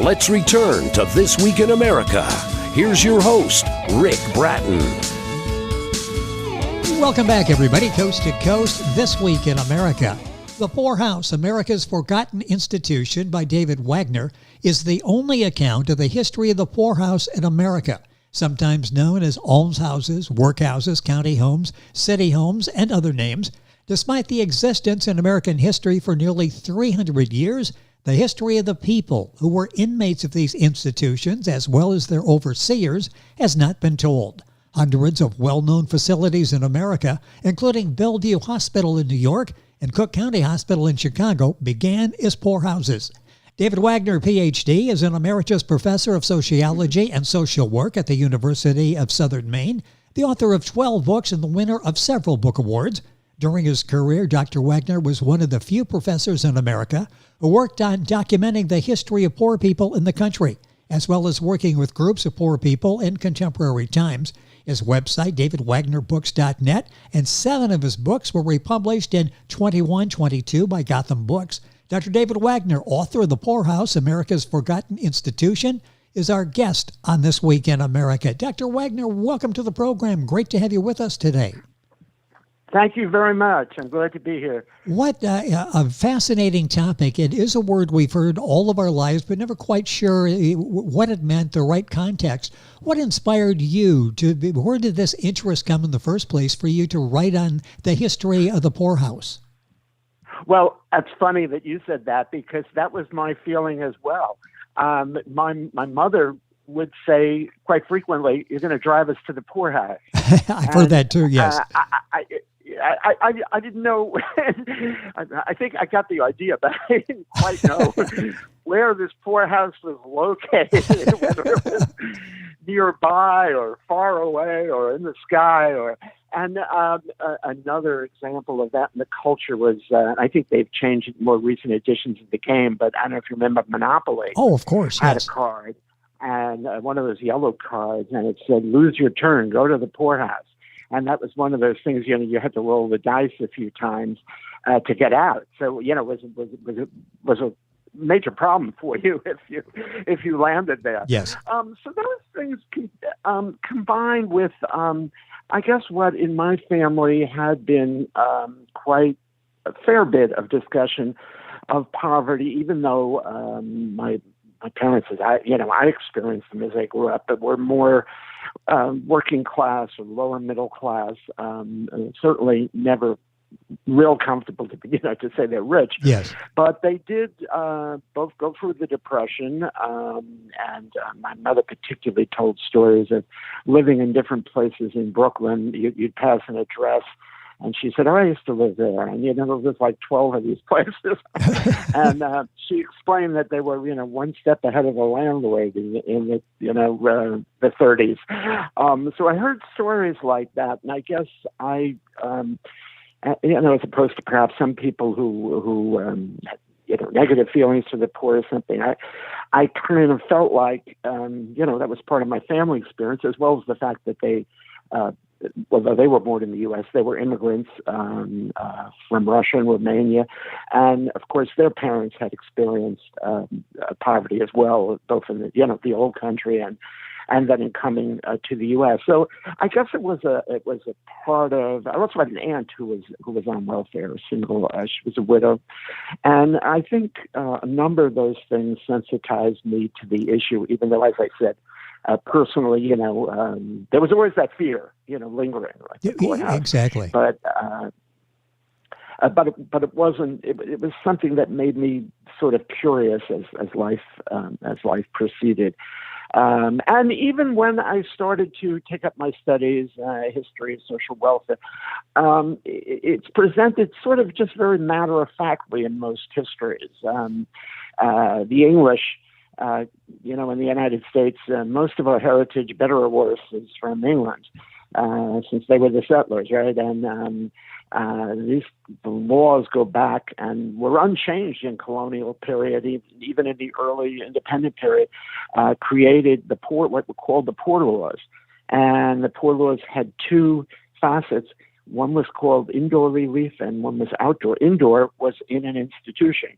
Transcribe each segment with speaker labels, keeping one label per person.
Speaker 1: Let's return to This Week in America. Here's your host, Rick Bratton.
Speaker 2: Welcome back, everybody. Coast to Coast, This Week in America. The Poorhouse, America's Forgotten Institution by David Wagner, is the only account of the history of the poorhouse in America, sometimes known as almshouses, workhouses, county homes, city homes, and other names. Despite the existence in American history for nearly 300 years, the history of the people who were inmates of these institutions, as well as their overseers, has not been told. Hundreds of well-known facilities in America, including Bellevue Hospital in New York and Cook County Hospital in Chicago, began as poorhouses. David Wagner, Ph.D., is an emeritus professor of sociology and social work at the University of Southern Maine, the author of 12 books and the winner of several book awards. During his career, Dr. Wagner was one of the few professors in America who worked on documenting the history of poor people in the country, as well as working with groups of poor people in contemporary times. His website, davidwagnerbooks.net, and 7 of his books were republished in 2122 by Gotham Books. Dr. David Wagner, author of The Poorhouse, America's Forgotten Institution, is our guest on This Week in America. Dr. Wagner, welcome to the program. Great to have you with us today.
Speaker 3: Thank you very much. I'm glad to be here.
Speaker 2: What a fascinating topic. It is a word we've heard all of our lives, but never quite sure what it meant, the right context. What inspired you where did this interest come in the first place for you to write on the history of the poorhouse?
Speaker 3: Well, it's funny that you said that because that was my feeling as well. My mother would say quite frequently, "You're going to drive us to the poorhouse."
Speaker 2: I've heard that too, yes.
Speaker 3: I didn't know. I think I got the idea, but I didn't quite know where this poorhouse was located, whether it was nearby or far away or in the sky. And another example of that in the culture was, I think they've changed in more recent editions of the game, but I don't know if you remember Monopoly.
Speaker 2: Oh, of course,
Speaker 3: had
Speaker 2: yes.
Speaker 3: a card, and one of those yellow cards, and it said, "Lose your turn, go to the poorhouse." And that was one of those things, you had to roll the dice a few times to get out. So, it was a major problem for you if you landed there.
Speaker 2: Yes.
Speaker 3: So those things combined with, I guess, what in my family had been quite a fair bit of discussion of poverty, even though my parents, I experienced them as I grew up, but were more working class or lower middle class. Certainly never real comfortable to say they're rich.
Speaker 2: Yes.
Speaker 3: But they did both go through the Depression, and my mother particularly told stories of living in different places in Brooklyn. You'd pass an address, and she said, "Oh, I used to live there." And, there was like 12 of these places. And she explained that they were, one step ahead of the landlord in the 30s. So I heard stories like that. And I guess as opposed to perhaps some people who had, negative feelings to the poor or something, I kind of felt like, that was part of my family experience, as well as the fact that they, although they were born in the U.S., they were immigrants from Russia and Romania. And, of course, their parents had experienced poverty as well, both in the old country and then in coming to the U.S. So I guess it was a part of. I also had an aunt who was on welfare, single. She was a widow, and I think a number of those things sensitized me to the issue. Even though, as I said, personally, there was always that fear, lingering. Like
Speaker 2: exactly.
Speaker 3: But it wasn't. It was something that made me sort of curious as life proceeded. And even when I started to take up my studies, history of social welfare, it's presented sort of just very matter-of-factly in most histories. The English, in the United States, most of our heritage, better or worse, is from England, since they were the settlers, right? And the laws go back and were unchanged in colonial period, even in the early independent period, created what were called the Poor Laws. And the Poor Laws had two facets. One was called indoor relief and one was outdoor. Indoor was in an institution,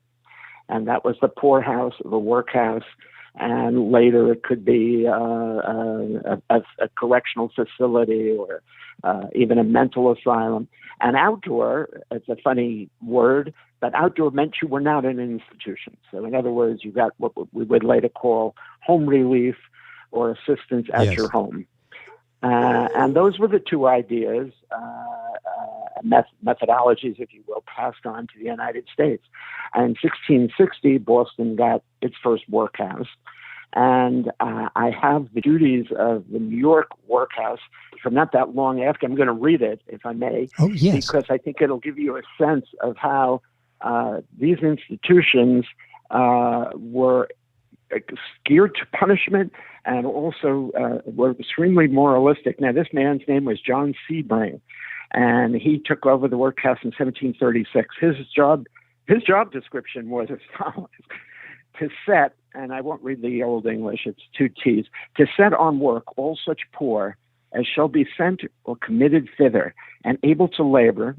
Speaker 3: and that was the poorhouse, the workhouse, and later it could be a correctional facility or even a mental asylum. And outdoor, it's a funny word, but outdoor meant you were not in an institution. So in other words, you got what we would later call home relief or assistance at your home. And those were the two ideas, methodologies, if you will, passed on to the United States. And in 1660, Boston got its first workhouse. And I have the duties of the New York workhouse from not that long after. I'm going to read it, if I may, because I think it'll give you a sense of how these institutions were geared to punishment and also were extremely moralistic. Now, this man's name was John Sebring, and he took over the workhouse in 1736. His job description was as follows: to set, and I won't read the old English, it's two T's, to set on work all such poor as shall be sent or committed thither and able to labor,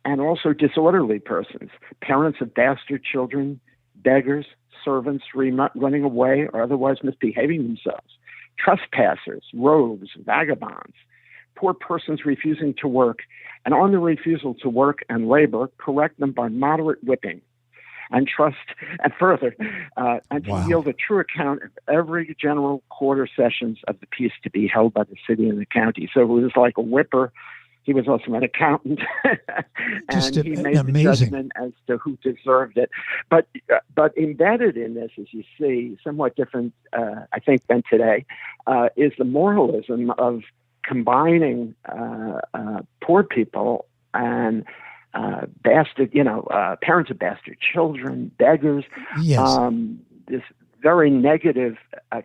Speaker 3: and also disorderly persons, parents of bastard children, beggars, servants running away or otherwise misbehaving themselves, trespassers, rogues, vagabonds, poor persons refusing to work, and on the refusal to work and labor, correct them by moderate whipping, and trust, and further, and to yield a true account of every general quarter sessions of the peace to be held by the city and the county. So it was like a whipper. He was also an accountant, and he made the judgment as to who deserved it. But embedded in this, as you see, somewhat different, I think, than today, is the moralism of combining poor people and parents of bastard children, beggars. This very negative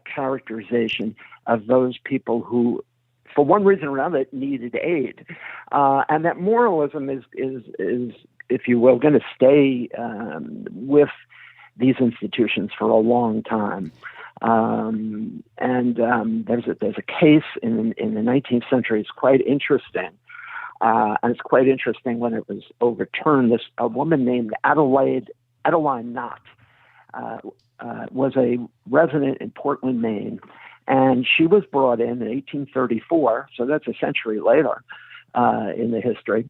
Speaker 3: characterization of those people who, for one reason or another, needed aid, and that moralism is, if you will, going to stay with these institutions for a long time. There's a case in the 19th century. It's quite interesting, and it's quite interesting when it was overturned. A woman named Adeline Knott was a resident in Portland, Maine. And she was brought in 1834, so that's a century later in the history.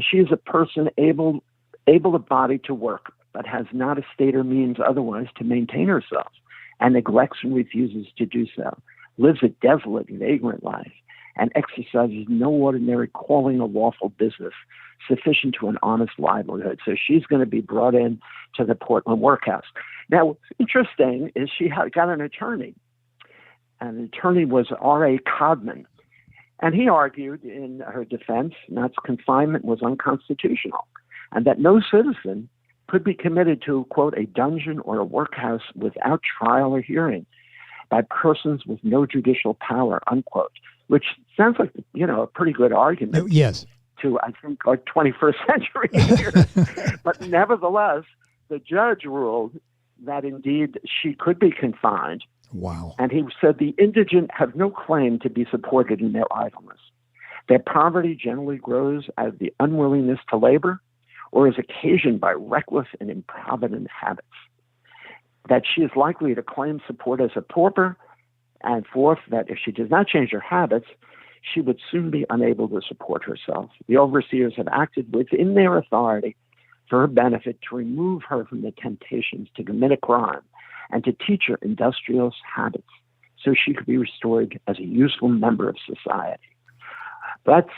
Speaker 3: She is a person able of body to work, but has not a state or means otherwise to maintain herself, and neglects and refuses to do so, lives a desolate, vagrant life, and exercises no ordinary calling or lawful business sufficient to an honest livelihood. So she's going to be brought in to the Portland workhouse. Now, what's interesting is she got an attorney. And the attorney was R.A. Codman. And he argued in her defense Knott's confinement was unconstitutional and that no citizen could be committed to, quote, a dungeon or a workhouse without trial or hearing by persons with no judicial power, unquote, which sounds like, a pretty good argument.
Speaker 2: Yes.
Speaker 3: To, I think, our 21st century years. But nevertheless, the judge ruled that indeed she could be confined.
Speaker 2: Wow.
Speaker 3: And he said the indigent have no claim to be supported in their idleness. Their poverty generally grows out of the unwillingness to labor or is occasioned by reckless and improvident habits. That she is likely to claim support as a pauper, and fourth, that if she does not change her habits, she would soon be unable to support herself. The overseers have acted within their authority for her benefit to remove her from the temptations to commit a crime and to teach her industrious habits so she could be restored as a useful member of society. That's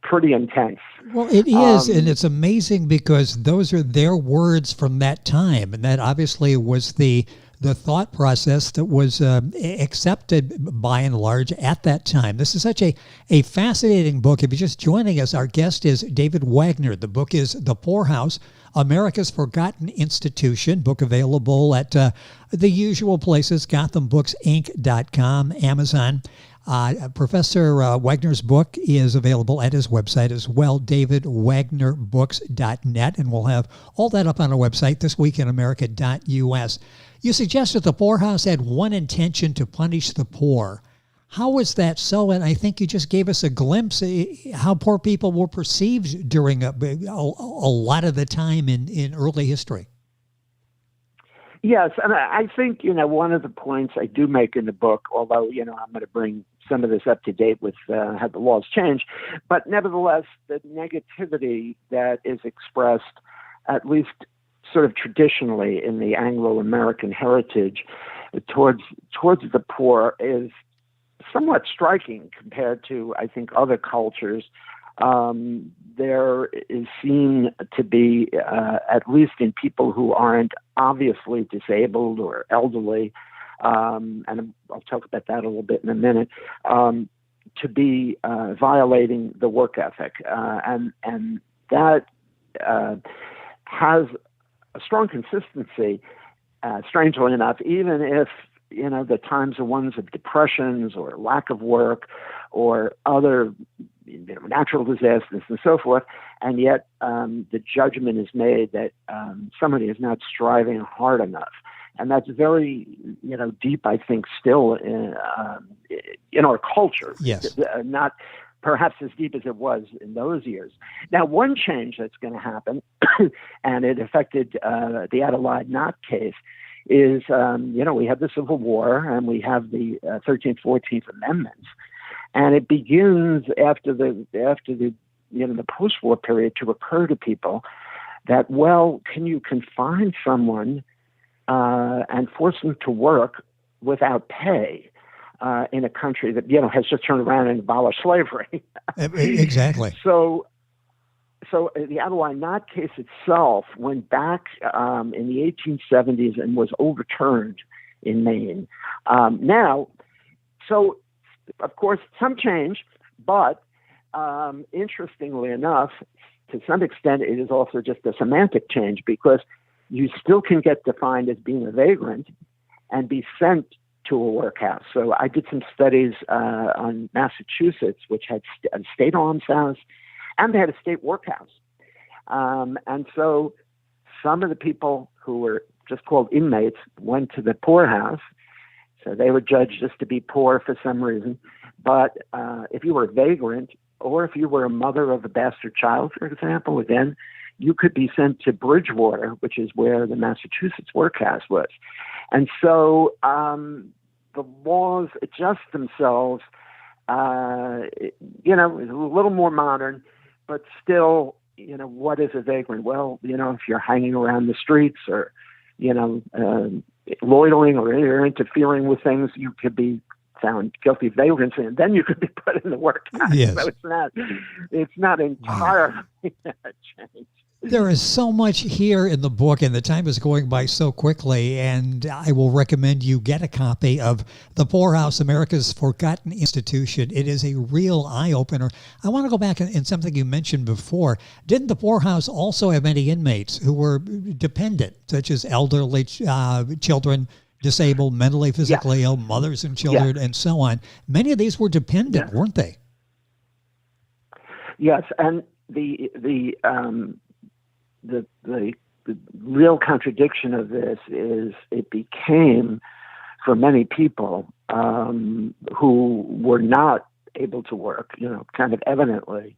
Speaker 3: pretty intense.
Speaker 2: Well, it is, and it's amazing because those are their words from that time, and that obviously was the thought process that was accepted by and large at that time. This is such a fascinating book. If you're just joining us, our guest is David Wagner. The book is The Poorhouse, America's Forgotten Institution, book available at the usual places, GothamBooksInc.com, Amazon. Professor Wagner's book is available at his website as well, davidwagnerbooks.net, and we'll have all that up on our website, thisweekinamerica.us. You suggested the Poorhouse had one intention to punish the poor. How was that so? And I think you just gave us a glimpse how poor people were perceived during a lot of the time in early history.
Speaker 3: Yes, and I think, one of the points I do make in the book, although, I'm going to bring some of this up to date with how the laws change, but nevertheless, the negativity that is expressed, at least sort of traditionally in the Anglo-American heritage towards the poor is somewhat striking compared to, I think, other cultures. There is seen to be, at least in people who aren't obviously disabled or elderly, and I'll talk about that a little bit in a minute, to be violating the work ethic. And that has a strong consistency, strangely enough, even if, the times are ones of depressions or lack of work or other natural disasters and so forth, and yet the judgment is made that somebody is not striving hard enough. And that's very, deep, I think, still in our culture.
Speaker 2: Yes.
Speaker 3: Not perhaps as deep as it was in those years. Now, one change that's going to happen, and it affected the Adelaide Knott case, is, we have the Civil War and we have the 13th, 14th Amendments. And it begins after the post-war period to occur to people that, well, can you confine someone and force them to work without pay in a country that, has just turned around and abolished slavery?
Speaker 2: Exactly.
Speaker 3: So the Adelaide Knott case itself went back in the 1870s and was overturned in Maine. Of course, some change, but interestingly enough, to some extent, it is also just a semantic change, because you still can get defined as being a vagrant and be sent to a workhouse. So I did some studies on Massachusetts, which had a state almshouse, and they had a state workhouse. And so some of the people who were just called inmates went to the poorhouse. So they were judged just to be poor for some reason. But if you were a vagrant, or if you were a mother of a bastard child, for example, again, you could be sent to Bridgewater, which is where the Massachusetts workhouse was. And so the laws adjust themselves, it's a little more modern, but still, what is a vagrant? Well, if you're hanging around the streets or, loitering or you're interfering with things, you could be found guilty of vagrancy, and then you could be put in the workhouse.
Speaker 2: Yes.
Speaker 3: So it's not entirely a change.
Speaker 2: There is so much here in the book, and the time is going by so quickly, and I will recommend you get a copy of The Poorhouse, America's Forgotten Institution. It is a real eye-opener. I want to go back in something you mentioned before. Didn't the poorhouse also have many inmates who were dependent, such as elderly children, disabled, mentally, physically ill, mothers and children, and so on? Many of these were dependent, weren't they?
Speaker 3: Yes, and the real contradiction of this is it became, for many people who were not able to work, kind of evidently,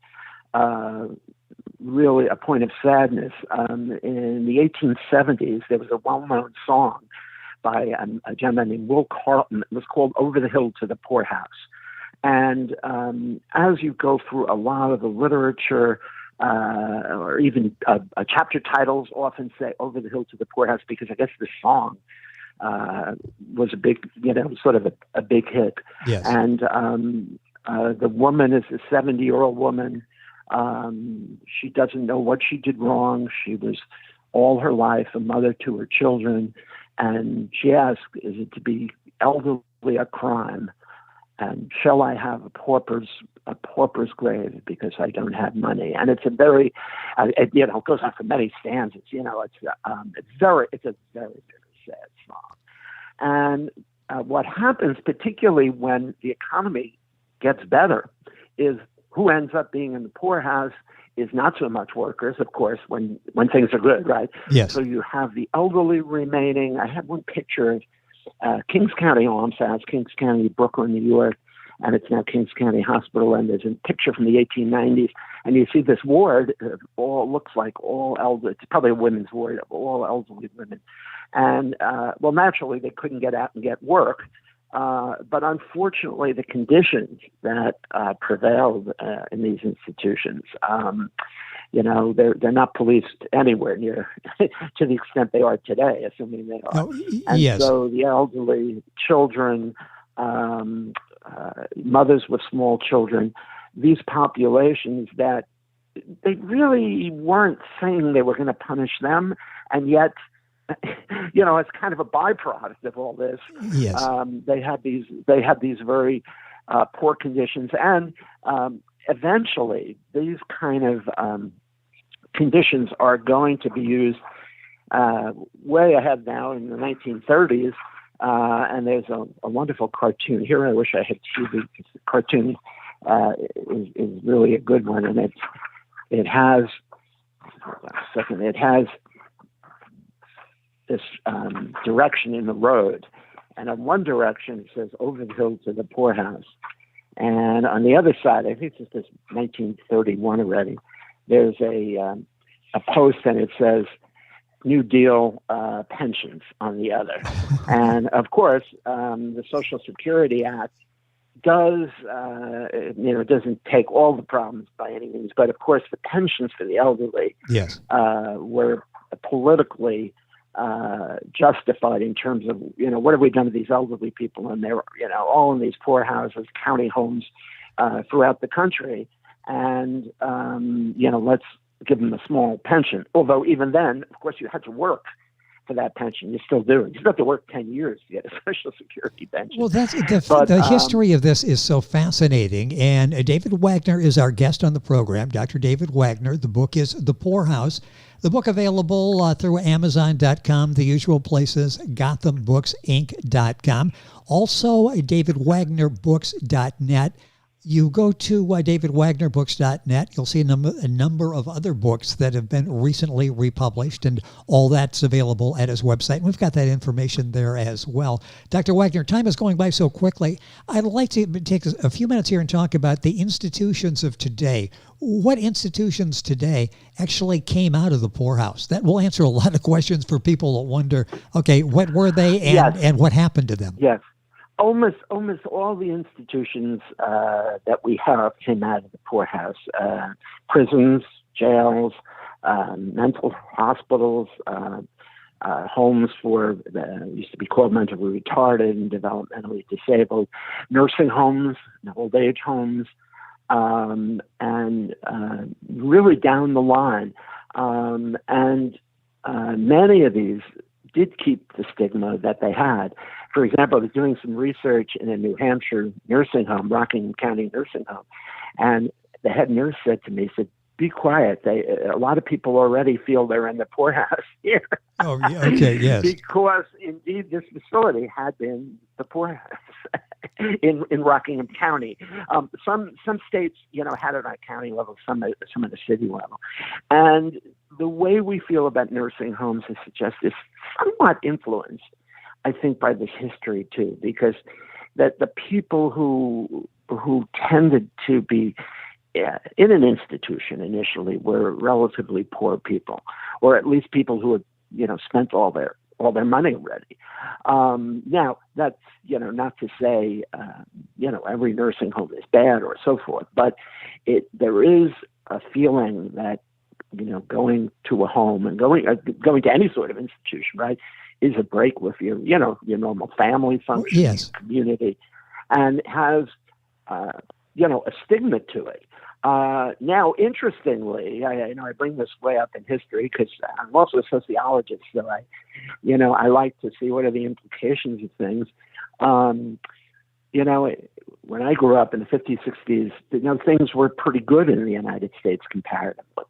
Speaker 3: really a point of sadness. In the 1870s, there was a well-known song by a gentleman named Will Carleton. It was called "Over the Hill to the Poorhouse." And as you go through a lot of the literature, or even chapter titles often say "Over the Hill to the Poorhouse," because I guess the song was a big, sort of a big hit.
Speaker 2: Yes.
Speaker 3: And the woman is a 70-year-old woman. She doesn't know what she did wrong. She was all her life a mother to her children. And she asks, is it to be elderly a crime? And shall I have a pauper's grave because I don't have money? And it's a very, it goes on for many stanzas. It's a very sad song. And what happens, particularly when the economy gets better, is who ends up being in the poorhouse is not so much workers, of course, when things are good, right?
Speaker 2: Yes.
Speaker 3: So you have the elderly remaining. I have one picture of Kings County almshouse, Kings County, Brooklyn, New York, and it's now Kings County Hospital. And there's a picture from the 1890s, and you see this ward, all looks like all elderly. It's probably a women's ward of all elderly women. And well, naturally, they couldn't get out and get work. But unfortunately, the conditions that prevailed in these institutions, they're not policed anywhere near to the extent they are today, assuming they are.
Speaker 2: Oh,
Speaker 3: and
Speaker 2: yes.
Speaker 3: so the elderly, children, mothers with small children, these populations that they really weren't saying they were going to punish them, and yet, it's kind of a byproduct of all this.
Speaker 2: Yes.
Speaker 3: They had these very poor conditions, and eventually these kind of conditions are going to be used way ahead now in the 1930s. And there's a wonderful cartoon here. I wish I had TV, because the cartoon is really a good one, and it has. Hold on a second. It has this direction in the road, and on one direction it says "over the hill to the poorhouse," and on the other side, I think it's this 1931 already. There's a post, and it says New Deal pensions on the other. And of course, the Social Security Act does, doesn't take all the problems by any means, but of course the pensions for the elderly
Speaker 2: Yes.
Speaker 3: were politically justified in terms of, what have we done to these elderly people? And they're, all in these poorhouses, county homes throughout the country. And, let's give them a small pension. Although even then, of course, you had to work for that pension. You still do. You still have to work 10 years to get a Social Security pension.
Speaker 2: Well, the history of this is so fascinating. And David Wagner is our guest on the program, Dr. David Wagner. The book is The Poorhouse. The book available through Amazon.com, the usual places, GothamBooksInc.com. Also, DavidWagnerBooks.net. You go to davidwagnerbooks.net, you'll see a number of other books that have been recently republished, and all that's available at his website. We've got that information there as well. Dr. Wagner, time is going by so quickly. I'd like to take a few minutes here and talk about the institutions of today. What institutions today actually came out of the poorhouse? That will answer a lot of questions for people that wonder, okay, what were they and what happened to them?
Speaker 3: Yes. Almost all the institutions that we have came out of the poorhouse. Prisons, jails, mental hospitals, homes for used to be called mentally retarded and developmentally disabled, nursing homes, old age homes, and really down the line. And many of these did keep the stigma that they had. For example, I was doing some research in a New Hampshire nursing home, Rockingham County nursing home, and the head nurse said to me, "Be quiet. A lot of people already feel they're in the poorhouse here."
Speaker 2: Oh, yeah, okay, yes.
Speaker 3: Because indeed, this facility had been the poorhouse in Rockingham County. Some states, had it on county level, some at the city level, and the way we feel about nursing homes is suggested somewhat influenced, I think, by this history too, because that the people who tended to be in an institution initially were relatively poor people, or at least people who had spent all their money already. Now that's not to say every nursing home is bad or so forth, but there is a feeling that going to a home and going to any sort of institution, right, is a break with your normal family function,
Speaker 2: yes,
Speaker 3: community, and has a stigma to it. Now, interestingly, I bring this way up in history because I'm also a sociologist, so I like to see what are the implications of things. When I grew up in the 50s, 60s, things were pretty good in the United States comparatively.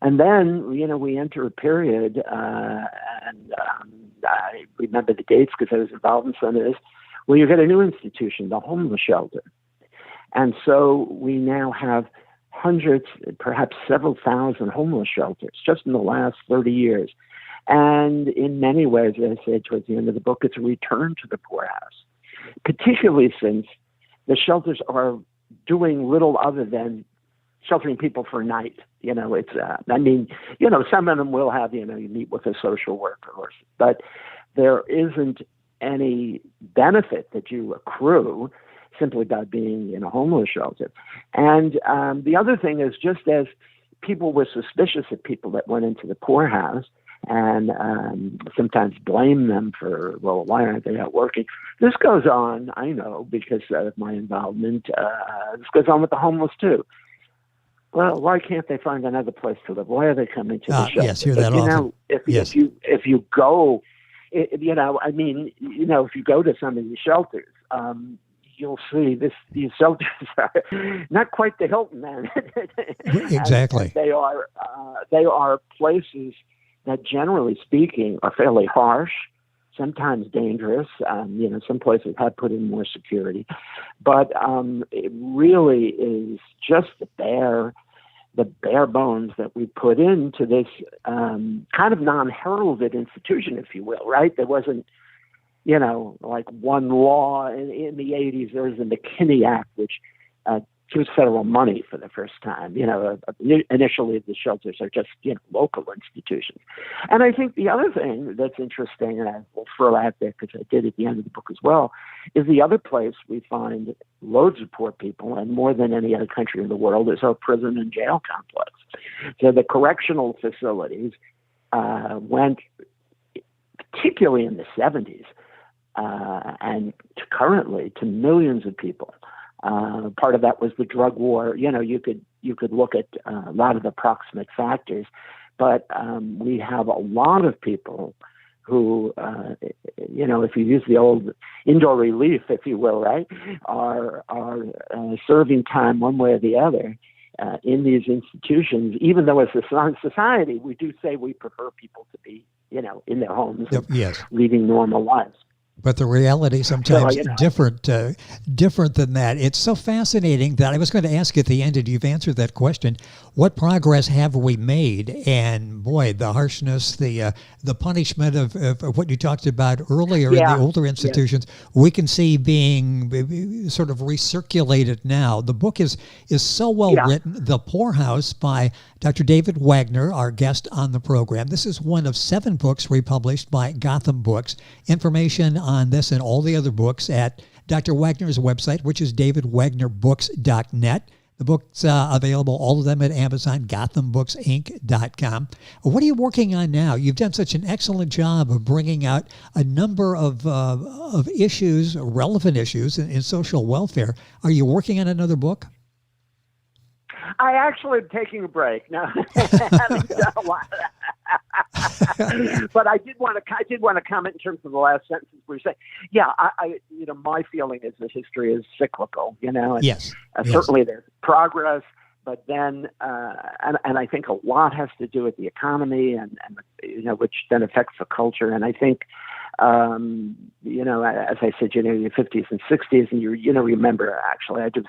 Speaker 3: And then, we enter a period, and I remember the dates because I was involved in some of this, where you get a new institution, the homeless shelter. And so we now have hundreds, perhaps several thousand homeless shelters just in the last 30 years. And in many ways, as I said towards the end of the book, it's a return to the poorhouse, particularly since the shelters are doing little other than sheltering people for a night. It's, some of them will have, you meet with a social worker, but there isn't any benefit that you accrue simply by being in a homeless shelter. And the other thing is, just as people were suspicious of people that went into the poorhouse and sometimes blame them for, well, why aren't they out working? This goes on, I know, because of my involvement. This goes on with the homeless too. Well, why can't they find another place to live? Why are they coming to the shelter?
Speaker 2: Yes, hear that often.
Speaker 3: If you go, if you go to some of these shelters, you'll see these shelters are not quite the Hilton, man.
Speaker 2: Exactly.
Speaker 3: They are places that, generally speaking, are fairly harsh, sometimes dangerous. Some places have put in more security, but it really is just the bare bones that we put into this kind of non-heralded institution, if you will, right? There wasn't, like one law in the 80s. There was the McKinney Act, which gives federal money for the first time. Initially the shelters are just, local institutions. And I think the other thing that's interesting, and I will throw out there because I did at the end of the book as well, is the other place we find loads of poor people, and more than any other country in the world, is our prison and jail complex. So the correctional facilities went, particularly in the 70s, and currently, to millions of people. Part of that was the drug war. You could look at a lot of the proximate factors, but we have a lot of people who, if you use the old indoor relief, if you will, right, are serving time one way or the other in these institutions. Even though as a society, we do say we prefer people to be, in their homes,
Speaker 2: yes,
Speaker 3: leading normal lives.
Speaker 2: But the reality sometimes different than that. It's so fascinating that I was going to ask at the end, and you've answered that question. What progress have we made? And boy, the harshness, the punishment of what you talked about earlier in the older institutions, we can see being sort of recirculated now. The book is so well written. The Poorhouse by Dr. David Wagner, our guest on the program. This is one of 7 books republished by Gotham Books. Information on this and all the other books at Dr. Wagner's website, which is davidwagnerbooks.net. The book's available, all of them, at Amazon, GothamBooksInc.com. What are you working on now? You've done such an excellent job of bringing out a number of issues, relevant issues in social welfare. Are you working on another book?
Speaker 3: I actually am taking a break. No, I haven't done a lot. But I did want to comment in terms of the last sentence where you say, my feeling is that history is cyclical. And,
Speaker 2: yes.
Speaker 3: Certainly there's progress, but then, and I think a lot has to do with the economy and which then affects the culture. And I think, as I said, the 50s and 60s, and you remember, actually, I just,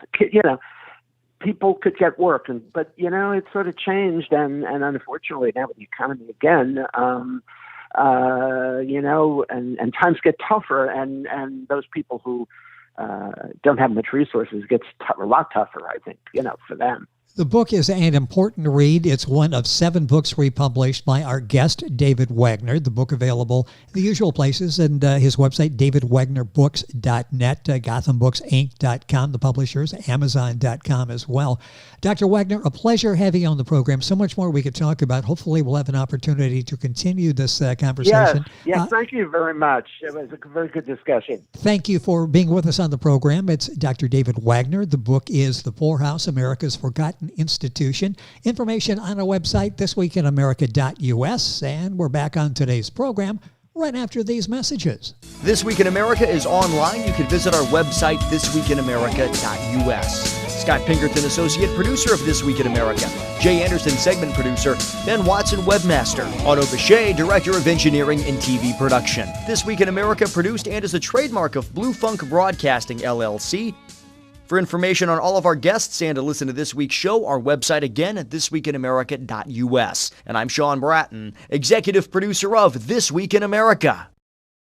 Speaker 3: people could get work, but it sort of changed, and unfortunately now with the economy again, and times get tougher, and those people who don't have much resources gets a lot tougher, I think, for them.
Speaker 2: The book is an important read. It's one of 7 books republished by our guest, David Wagner. The book available in the usual places, and his website, davidwagnerbooks.net, GothamBooksInc.com, the publishers, Amazon.com as well. Dr. Wagner, a pleasure having you on the program. So much more we could talk about. Hopefully we'll have an opportunity to continue this conversation.
Speaker 3: Yes, thank you very much. It was a very good discussion.
Speaker 2: Thank you for being with us on the program. It's Dr. David Wagner. The book is The Poorhouse, America's Forgotten Institution. Information on our website, thisweekinamerica.us, and we're back on today's program right after these messages.
Speaker 4: This Week in America is online. You can visit our website, thisweekinamerica.us. Scott Pinkerton, associate producer of This Week in America. Jay Anderson, segment producer. Ben Watson, webmaster. Otto Bechet, director of engineering and TV production. This Week in America produced and is a trademark of Blue Funk Broadcasting, LLC. For information on all of our guests and to listen to this week's show, our website again at thisweekinamerica.us. And I'm Sean Bratton, executive producer of This Week in America.